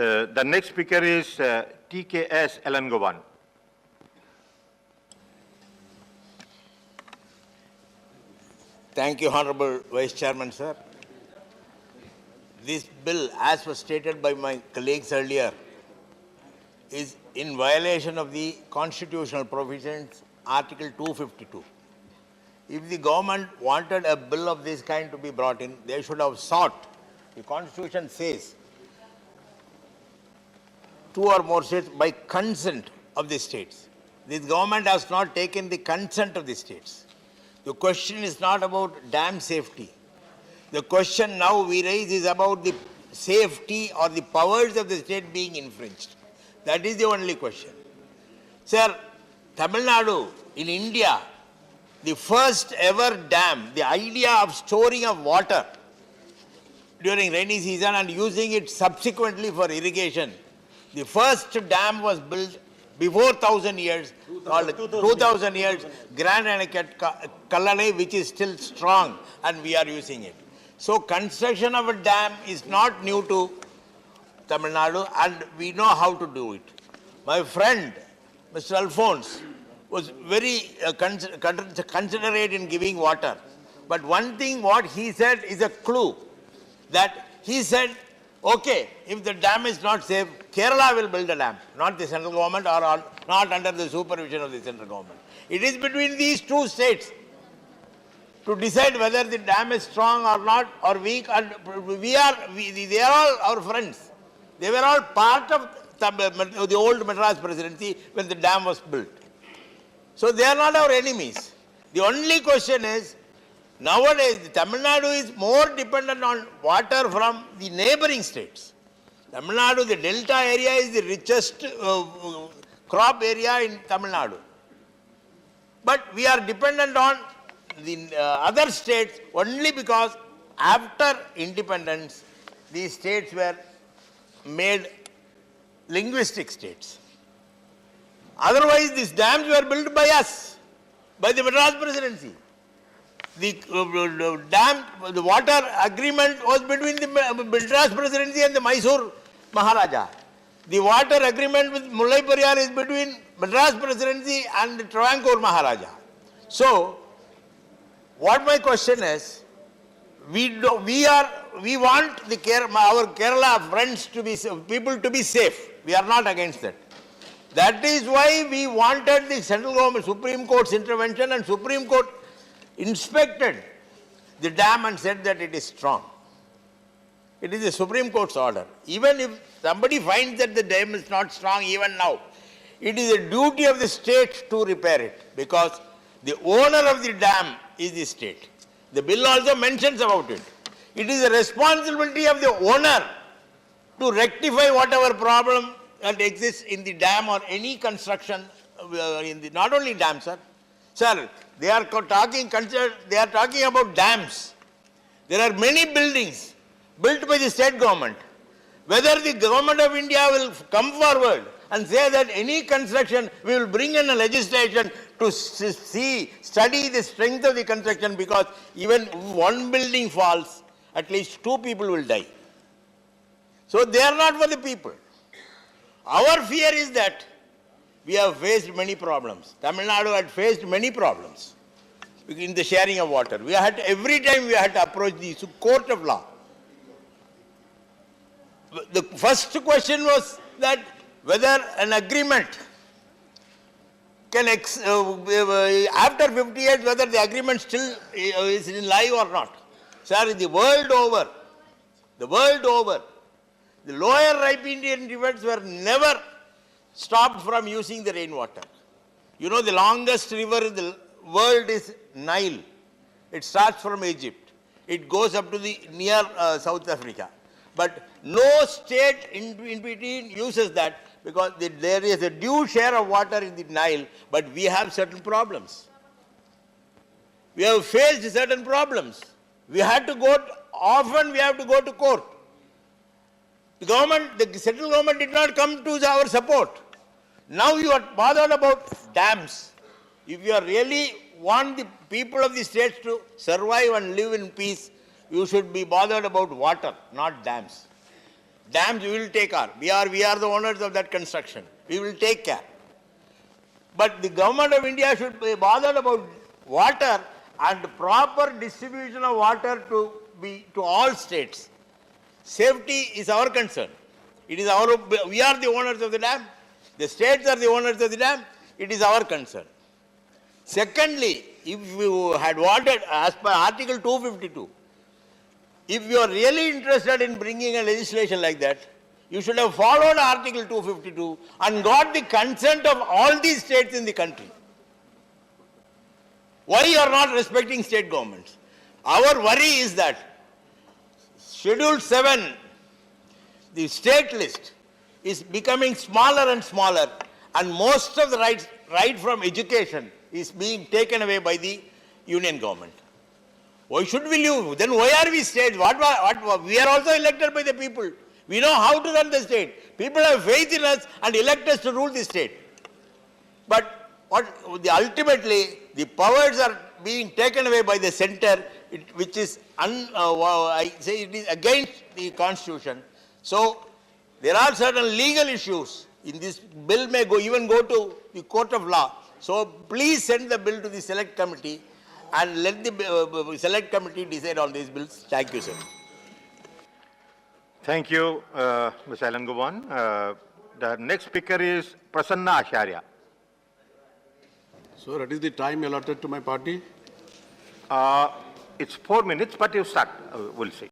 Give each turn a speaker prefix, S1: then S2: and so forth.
S1: The next speaker is TKS Elangovan.
S2: Thank you, Honorable Vice Chairman, sir. This bill, as was stated by my colleagues earlier, is in violation of the constitutional provisions, Article 252. If the government wanted a bill of this kind to be brought in, they should have sought. The Constitution says 2 or more states by consent of the states. This government has not taken the consent of the states. The question is not about dam safety. The question now we raise is about the safety or the powers of the state being infringed. That is the only question. Sir, Tamil Nadu in India, the first ever dam, the idea of storing of water during rainy season and using it subsequently for irrigation. The first dam was built before 1,000 years, called 2,000 years, Grand Aniket Kallane, which is still strong, and we are using it. So construction of a dam is not new to Tamil Nadu, and we know how to do it. My friend, Mr. Alphonse, was very considerate in giving water. But one thing what he said is a clue, that he said, okay, if the dam is not safe, Kerala will build a dam, not the central government or not under the supervision of the central government. It is between these two states to decide whether the dam is strong or not or weak. And they are all our friends. They were all part of the old Madras presidency when the dam was built. So they are not our enemies. The only question is, nowadays, Tamil Nadu is more dependent on water from the neighboring states. Tamil Nadu, the delta area is the richest crop area in Tamil Nadu. But we are dependent on the other states only because after independence, these states were made linguistic states. Otherwise, these dams were built by us, by the Madras presidency. The dam, the water agreement was between the Madras presidency and the Mysore Maharaja. The water agreement with Mullai Periyar is between Madras presidency and the Travancore Maharaja. So, what my question is, we want our Kerala friends to be, people to be safe. We are not against that. That is why we wanted the central government, Supreme Court's intervention, and Supreme Court inspected the dam and said that it is strong. It is the Supreme Court's order. Even if somebody finds that the dam is not strong even now, it is a duty of the state to repair it because the owner of the dam is the state. The bill also mentions about it. It is the responsibility of the owner to rectify whatever problem that exists in the dam or any construction, not only dams, sir. Sir, they are talking about dams. There are many buildings built by the state government. Whether the government of India will come forward and say that any construction, we will bring in a legislation to study the strength of the construction, because even one building falls, at least 2 people will die. So they are not for the people. Our fear is that we have faced many problems. Tamil Nadu had faced many problems in the sharing of water. Every time we had to approach the court of law. The first question was that whether an agreement can, after 50 years, whether the agreement still is in life or not. Sir, the world over, the lower Indian rivers were never stopped from using the rainwater. You know, the longest river in the world is Nile. It starts from Egypt. It goes up to the near South Africa. But no state in between uses that, because there is a due share of water in the Nile, but we have certain problems. We have faced certain problems. We have to go to court. The central government did not come to our support. Now you are bothered about dams. If you really want the people of the states to survive and live in peace, you should be bothered about water, not dams. Dams we will take care. We are the owners of that construction. We will take care. But the government of India should be bothered about water and proper distribution of water to all states. Safety is our concern. It is we are the owners of the dam. The states are the owners of the dam. It is our concern. Secondly, if you had wanted, as per Article 252, if you are really interested in bringing a legislation like that, you should have followed Article 252 and got the consent of all these states in the country. Why you are not respecting state governments? Our worry is that Schedule 7, the state list, is becoming smaller and smaller, and most of the right from education is being taken away by the union government. Why should we live? Then why are we states? We are also elected by the people. We know how to run the state. People have faith in us and elect us to rule the state. But ultimately, the powers are being taken away by the center, which is, I say it is against the constitution. So, there are certain legal issues in this bill may even go to the court of law. So, please send the bill to the select committee and let the select committee decide on these bills. Thank you, sir.
S1: Thank you, Ms. Alan Govan. The next speaker is Prasanna Acharya.
S3: So that is the time allotted to my party.
S1: It's 4 minutes, but you start. We'll see.